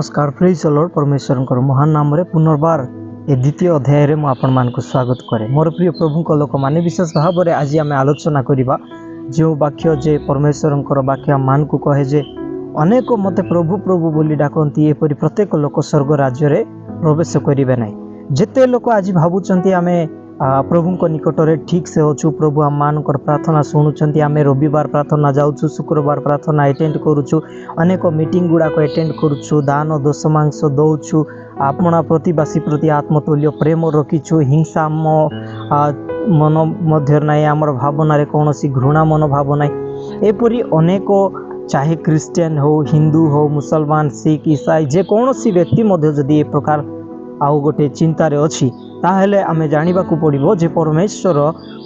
नमस्कार praise Lord परमेश्वर महान नाम रे पुनर्बार ए द्वितीय अध्याय रे आपण मान को स्वागत करे। मोर प्रिय प्रभु को लोक माने विशेष भाव रे आज आम आलोचना करिबा जो वाक्य जे परमेश्वर वाक्य मान को कहे जे अनेक मते प्रभु प्रभु बोली डाकंती एपरि प्रत्येक लोक स्वर्ग राज्य रे प्रवेश करिवे नै। जेते लोक आज भाबुचंती आमे प्रभु को निकट रे ठीक से होछु, प्रभु आम मान प्रार्थना शुणुचंती, आमे रविवार प्रार्थना जाउछु, शुक्रवार प्रार्थना अटेंड करूछु, अनेक मीटिंग गुडा को अटेंड करूछु, दान दशमांश दउछु, अपना प्रतिवासी प्रति आत्मतुल्य प्रेम रखिछु, हिंसा मन मध्य नाई, आमर भावना रे कौनसी घृणा मनोभाव नाई। एपरि अनेक चाहे क्रिश्चियन हो, हिंदू हो, मुसलमान, सिख, ईसाई जे कौनसी व्यक्ति मध्य जदि ए प्रकार आउ गोटे चिंतार अच्छी ताहले आमे जानिबा को पड़िबो जे परमेश्वर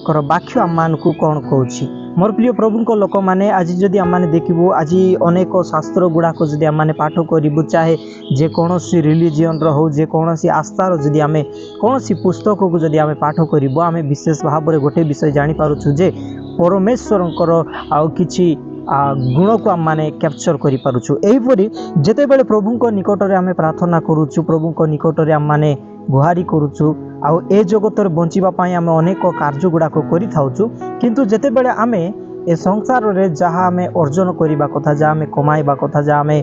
कर वाक्य आम मान को कौन कहूछि। मोर प्रिय प्रभु को लोक माने आज जदि आम माने देखिबो, आज अनेक शास्त्र गुड़ा को जदि आम माने पाठ करिबो, चाहे जे कौनसी रिलीजियन रो हो, जे कौनसी आस्थार जदि आमे कौनसी पुस्तक को जदि आमे पाठ करिबो, आमे विशेष भाव रे गोटे विषय जानि पारुछु जे परमेश्वरंकर आउ किछि गुण को आम माने कैप्चर करि पारुछु। एहिपरि जेते बेले प्रभु को निकट रे आमे प्रार्थना करूछु, प्रभु को निकट रे आम माने गुहारी करूछु, आउ ए जगत रे बंचिबा पई आमे अनेक कार्य गुडा को करि थाउछु, किंतु जेते बेले आमे ए संसार रे जहा आमे अर्जन करिबा कथा, जहा आमे कमाइबा कथा, जहा आमे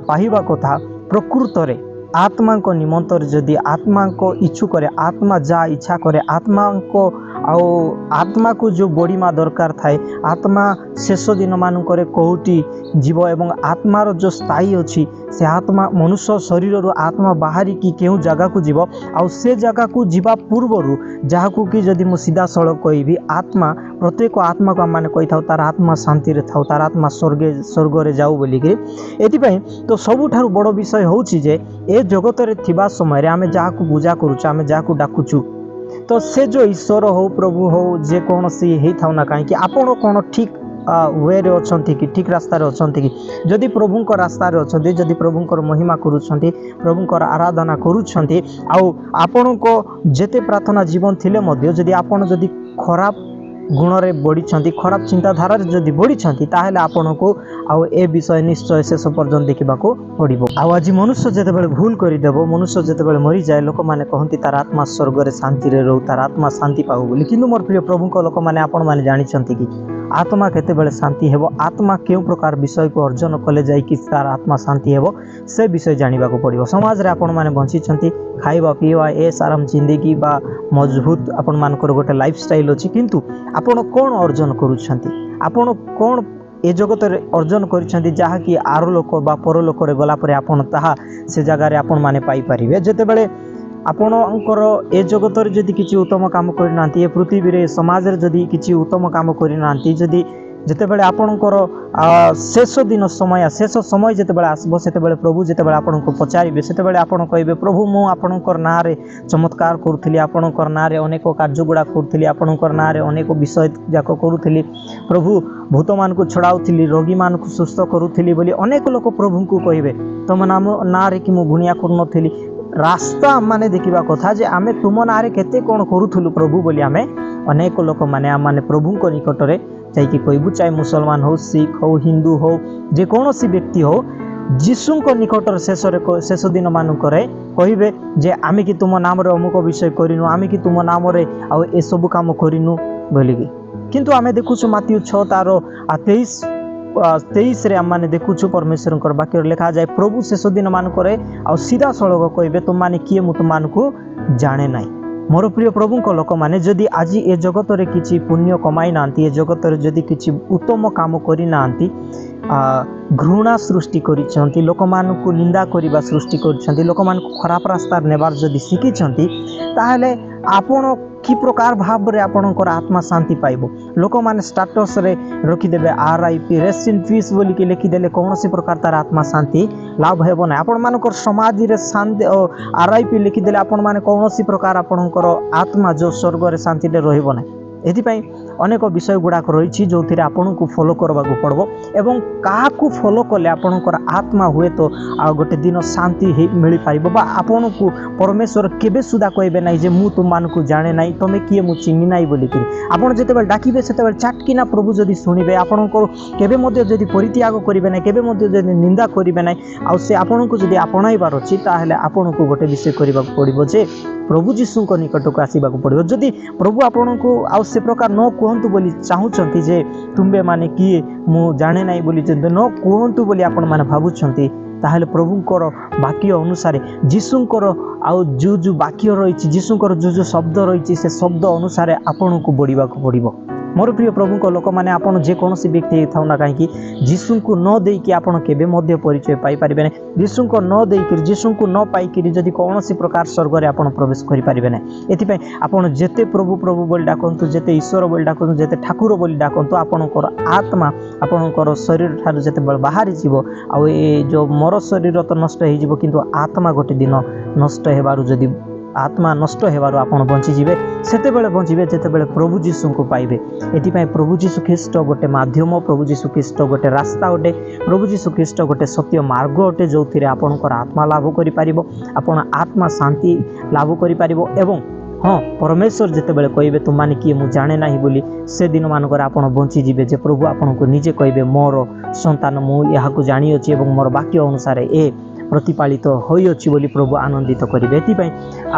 पाहिबा कथा, प्रकृत रे आत्मा को निमंतर जदि आत्मा को इच्छु करे, आत्मा जा इच्छा करे, आत्मा को आत्मा को जो बड़ीमा दरकार थाए, आत्मा शेष दिन मानक कौटी जीव एवं आत्मार जो स्थायी अच्छी से आत्मा मनुष्य शरीर रो आत्मा बाहरी की केउ जगह को जीव आउ से जगह को जीवा पूर्वर जहाँ को कि जदि मु सीधा सड़क कहबी, आत्मा प्रत्येक आत्मा को माने कही था तार आत्मा शांति रे थाउ, तार आत्मा स्वर्ग रे जाऊ बोलिक। एथिपाई तो सबुठारु बड़ विषय होउछि जे ए जगत रे थिबा समय रे आमे जहाँ को पूजा करूछु, आमे जहाँ को डाकुछु, तो से जो ईश्वर हो, प्रभु हो, जे कौन सी ही था ना कहीं आपण कौन ठीक वे रे अछंती कि ठीक रास्ता रे अछंती कि जदि प्रभु को रास्ता रे अछंती, जदि प्रभु को महिमा करूछंती, प्रभु को आराधना करूछंती, आउ आपण को जेते प्रार्थना जीवन थिले मध्य जदि आपण जदि खराब गुण रे बढ़ी, खराब चिंताधारा जदि बढ़ी, ताहले आपण को आउ ए विषय निश्चय शेष पर्यंत देखा पड़ो। आज मनुष्य जेतेबेले भूल करदेव, मनुष्य जेतेबेले मरी जाए, लोक माने कहती तार आत्मा स्वर्ग रे शांति रे रहू, तार आत्मा शांति पाऊ बोली। किंतु मोर प्रिय प्रभु को लोक माने आपण माने जानिछंती कि आत्मा केतेबेले शांति हेबो, आत्मा केउ प्रकार विषय को अर्जन कले जाई कि तार आत्मा शांति हेबो, से विषय जानिबा को पड़िबो। समाज रे आपण माने बंचिछंती, खाइबा पीवा एस आराम जिंदगी बा मजबूत आपण मानकर गोटे लाइफस्टाइल अछि, किंतु आपण कोन अर्जन करूछंती, आपण कोन ए जगत रे अर्जन करिछंती जहा कि आरो लोक बा पर लोक रे गला परे आपण ताहा से जगह रे आपण माने पाई परिबे। जेतेबेले आपणकर ए जगत रे जदि किछि उत्तम काम करि नांती, ए पृथ्वी रे समाज रे जदि किछि उत्तम काम करि नांती, जदि जेतेबेले आपणकर शेष दिन समय, शेष समय जेतेबेले आसबो, सेतेबेले प्रभु जेतेबेले आपणको पचारिबे, सेतेबेले आपण कहबे प्रभु मु आपणकर नाँ रे चमत्कार करूथिली, आपणकर नाँ रे अनेक कार्य गुडा करूथिली, आपणकर नाँ रे अनेक विषय जाक करूथिली, प्रभु भूत मान को छड़ाउथिली, रोगी मान को सुस्थ करूथिली बोली अनेक लोक प्रभु को कहबे तुम नाम नाँ रे कि मु गुणिया करनथिली। रास्ता माने देखिबा कथा जे आमे तुम नाँ रे केते कोन करूथुलु प्रभु बोली, आमे अनेक लोक माने आम माने प्रभु को निकट रे जाइकी कहबू, चाहे मुसलमान हो, सिख हो, हिंदू हो, जे कौनसी व्यक्ति हो, जीशु को निकट शेष दिन मानक कहे जे आमे कि तुम नाम रे अमुक विषय करिनु, आमे कि तुम नाम रे आ ए सब काम करिनु बोलिकी। किंतु आमे देखुछु माथ्यू 6 तार 23 रे आम माने देखुछु परमेश्वर वाक्य लिखा जाए, प्रभु शेष दिन मानक आ सीधा सड़क कहे तुम माने किए मु तुम मानकु जाने नाही। मोर प्रिय प्रभु को लोक माने जदि आज ए जगत रे किछि पुण्य कमाई नांती, ए जगत रे जदि किछि उत्तम काम करि नांती, घृणा सृष्टि करिसंती, लोक मानकु निंदा करिबा सृष्टि करिसंती, लोक मानकु खराब रास्ता नेबार जदि सिखिसंती, ताहले आपण कि प्रकार भाव रे आपणकर आत्मा शांति पाइबो। लोक माने स्टेटस रे रखी देबे RIP रेस्ट इन पीस बोली के लिखि देले कौनसी प्रकार तार आत्मा शांति लाभ हेबो ना। आपण मानकर समाज रे शांति RIP लिखि देले आपण माने कौनसी प्रकार आपणकर आत्मा जो स्वर्ग रे शांति रे रहइबो ना। एथि पई ଅନେକ ବିଷୟ ଗୁଡ଼ାକ ରହିଛି ଯେଉଁଥିରେ ଆପଣଙ୍କୁ ଫଲୋ କରିବାକୁ ପଡ଼ିବ ଏବଂ କାହାକୁ ଫଲୋ କଲେ ଆପଣଙ୍କର ଆତ୍ମା ହୁଏତ ଆଉ ଗୋଟେ ଦିନ ଶାନ୍ତି ମିଳିପାରିବ ବା ଆପଣଙ୍କୁ ପରମେଶ୍ୱର କେବେ ସୁଦ୍ଧା କହିବେ ନାହିଁ ଯେ ମୁଁ ତୁମମାନଙ୍କୁ ଜାଣେ ନାହିଁ, ତୁମେ କିଏ ମୁଁ ଚିହ୍ନି ନାହିଁ ବୋଲିକିରି। ଆପଣ ଯେତେବେଳେ ଡାକିବେ ସେତେବେଳେ ଚାଟକିନା ପ୍ରଭୁ ଯଦି ଶୁଣିବେ, ଆପଣଙ୍କର କେବେ ମଧ୍ୟ ଯଦି ପରିତ୍ୟାଗ କରିବେ ନାହିଁ, କେବେ ମଧ୍ୟ ଯଦି ନିନ୍ଦା କରିବେ ନାହିଁ, ଆଉ ସେ ଆପଣଙ୍କୁ ଯଦି ଆପଣାଇବାର ଅଛି ତାହେଲେ ଆପଣଙ୍କୁ ଗୋଟେ ବିଷୟ କରିବାକୁ ପଡ଼ିବ ଯେ ପ୍ରଭୁ ଯୀଶୁଙ୍କ ନିକଟକୁ ଆସିବାକୁ ପଡ଼ିବ। ଯଦି ପ୍ରଭୁ ଆପଣଙ୍କୁ ଆଉ ସେ ପ୍ରକାର ନ କୁହନ୍ତୁ ବୋଲି ଚାହୁଁଛନ୍ତି ଯେ ତୁମେମାନେ କିଏ ମୁଁ ଜାଣେ ନାହିଁ ବୋଲି ଯଦି ନ କୁହନ୍ତୁ ବୋଲି ଆପଣମାନେ ଭାବୁଛନ୍ତି, ତାହେଲେ ପ୍ରଭୁଙ୍କର ବାକ୍ୟ ଅନୁସାରେ ଯୀଶୁଙ୍କର ଆଉ ଯେଉଁ ବାକ୍ୟ ରହିଛି, ଯୀଶୁଙ୍କର ଯେଉଁ ଶବ୍ଦ ରହିଛି, ସେ ଶବ୍ଦ ଅନୁସାରେ ଆପଣଙ୍କୁ ବଢ଼ିବାକୁ ପଡ଼ିବ। ମୋର ପ୍ରିୟ ପ୍ରଭୁଙ୍କ ଲୋକମାନେ, ଆପଣ ଯେକୌଣସି ବ୍ୟକ୍ତି ହେଇଥାଉ ନା କାହିଁକି, ଯୀଶୁଙ୍କୁ ନ ଦେଇକି ଆପଣ କେବେ ମଧ୍ୟ ପରିଚୟ ପାଇପାରିବେ ନାହିଁ। ଯୀଶୁଙ୍କୁ ନ ଦେଇକରି, ଯୀଶୁଙ୍କୁ ନ ପାଇକରି ଯଦି କୌଣସି ପ୍ରକାର ସ୍ୱର୍ଗରେ ଆପଣ ପ୍ରବେଶ କରିପାରିବେ ନାହିଁ। ଏଥିପାଇଁ ଆପଣ ଯେତେ ପ୍ରଭୁ ପ୍ରଭୁ ବୋଲି ଡାକନ୍ତୁ, ଯେତେ ଈଶ୍ୱର ବୋଲି ଡାକନ୍ତୁ, ଯେତେ ଠାକୁର ବୋଲି ଡାକନ୍ତୁ, ଆପଣଙ୍କର ଆତ୍ମା ଆପଣଙ୍କର ଶରୀର ଠାରୁ ଯେତେବେଳେ ବାହାରିଯିବ, ଆଉ ଏ ଯେଉଁ ମର ଶରୀର ତ ନଷ୍ଟ ହେଇଯିବ, କିନ୍ତୁ ଆତ୍ମା ଗୋଟେ ଦିନ ନଷ୍ଟ ହେବାରୁ, ଯଦି ଆତ୍ମା ନଷ୍ଟ ହେବାରୁ ଆପଣ ବଞ୍ଚିଯିବେ, ସେତେବେଳେ ବଞ୍ଚିବେ ଯେତେବେଳେ ପ୍ରଭୁ ଯୀଶୁଙ୍କୁ ପାଇବେ। ଏଥିପାଇଁ ପ୍ରଭୁ ଯୀଶୁ ଖ୍ରୀଷ୍ଟ ଗୋଟେ ମାଧ୍ୟମ, ପ୍ରଭୁ ଯୀଶୁ ଖ୍ରୀଷ୍ଟ ଗୋଟେ ରାସ୍ତା ଅଟେ, ପ୍ରଭୁ ଯୀଶୁ ଖ୍ରୀଷ୍ଟ ଗୋଟେ ସତ୍ୟ ମାର୍ଗ ଅଟେ, ଯେଉଁଥିରେ ଆପଣଙ୍କର ଆତ୍ମା ଲାଭ କରିପାରିବ, ଆପଣ ଆତ୍ମା ଶାନ୍ତି ଲାଭ କରିପାରିବ। ଏବଂ ହଁ, ପରମେଶ୍ୱର ଯେତେବେଳେ କହିବେ ତୁମମାନେ କିଏ ମୁଁ ଜାଣେ ନାହିଁ ବୋଲି, ସେ ଦିନମାନଙ୍କରେ ଆପଣ ବଞ୍ଚିଯିବେ ଯେ ପ୍ରଭୁ ଆପଣଙ୍କୁ ନିଜେ କହିବେ ମୋର ସନ୍ତାନ, ମୁଁ ଏହାକୁ ଜାଣିଅଛି ଏବଂ ମୋର ବାକ୍ୟ ଅନୁସାରେ ଏ ପ୍ରତିପାଳିତ ହୋଇଅଛି ବୋଲି ପ୍ରଭୁ ଆନନ୍ଦିତ କରିବେ। ଏଥିପାଇଁ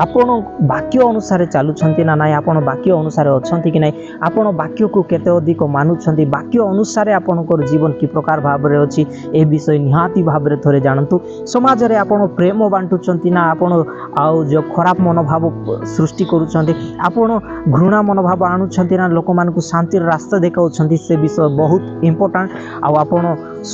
ଆପଣ ବାକ୍ୟ ଅନୁସାରେ ଚାଲୁଛନ୍ତି ନା ନାହିଁ, ଆପଣ ବାକ୍ୟ ଅନୁସାରେ ଅଛନ୍ତି କି ନାହିଁ, ଆପଣ ବାକ୍ୟକୁ କେତେ ଅଧିକ ମାନୁଛନ୍ତି, ବାକ୍ୟ ଅନୁସାରେ ଆପଣଙ୍କର ଜୀବନ କି ପ୍ରକାର ଭାବରେ ଅଛି, ଏ ବିଷୟ ନିହାତି ଭାବରେ ଥରେ ଜାଣନ୍ତୁ। ସମାଜରେ ଆପଣ ପ୍ରେମ ବାଣ୍ଟୁଛନ୍ତି ନା ଆପଣ ଆଉ ଯେଉଁ ଖରାପ ମନୋଭାବ ସୃଷ୍ଟି କରୁଛନ୍ତି, ଆପଣ ଘୃଣା ମନୋଭାବ ଆଣୁଛନ୍ତି ନା ଲୋକମାନଙ୍କୁ ଶାନ୍ତିର ରାସ୍ତା ଦେଖାଉଛନ୍ତି, ସେ ବିଷୟ ବହୁତ ଇମ୍ପୋର୍ଟାଣ୍ଟ। ଆଉ ଆପଣ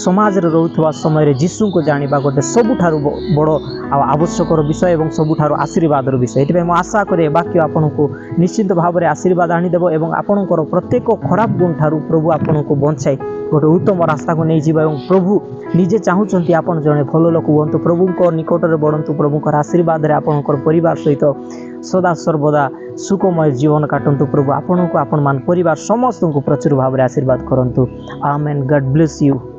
ସମାଜରେ ରହୁଥିବା ସମୟରେ ଯୀଶୁଙ୍କୁ ଜାଣିବା ଗୋଟେ ସବୁଠାରୁ ବଡ଼ ଆଉ ଆବଶ୍ୟକର ବିଷୟ ଏବଂ ସବୁଠାରୁ ଆଶୀର୍ବାଦର ବିଷୟ। ଏଥିପାଇଁ ମୁଁ ଆଶା କରେ ବାକ୍ୟ ଆପଣଙ୍କୁ ନିଶ୍ଚିତ ଭାବରେ ଆଶୀର୍ବାଦ ଆଣିଦେବ ଏବଂ ଆପଣଙ୍କର ପ୍ରତ୍ୟେକ ଖରାପ ଗୁଣ ଠାରୁ ପ୍ରଭୁ ଆପଣଙ୍କୁ ବଞ୍ଚାଇ ଗୋଟେ ଉତ୍ତମ ରାସ୍ତାକୁ ନେଇଯିବ। ଏବଂ ପ୍ରଭୁ ନିଜେ ଚାହୁଁଛନ୍ତି ଆପଣ ଜଣେ ଭଲ ଲୋକ ହୁଅନ୍ତୁ, ପ୍ରଭୁଙ୍କ ନିକଟରେ ବଢ଼ନ୍ତୁ, ପ୍ରଭୁଙ୍କର ଆଶୀର୍ବାଦରେ ଆପଣଙ୍କର ପରିବାର ସହିତ ସଦାସର୍ବଦା ସୁଖମୟ ଜୀବନ କାଟନ୍ତୁ। ପ୍ରଭୁ ଆପଣଙ୍କୁ, ଆପଣମାନ ପରିବାର ସମସ୍ତଙ୍କୁ ପ୍ରଚୁର ଭାବରେ ଆଶୀର୍ବାଦ କରନ୍ତୁ। ଆମେନ୍। ଗଡ୍ ବ୍ଲେସ୍ ୟୁ।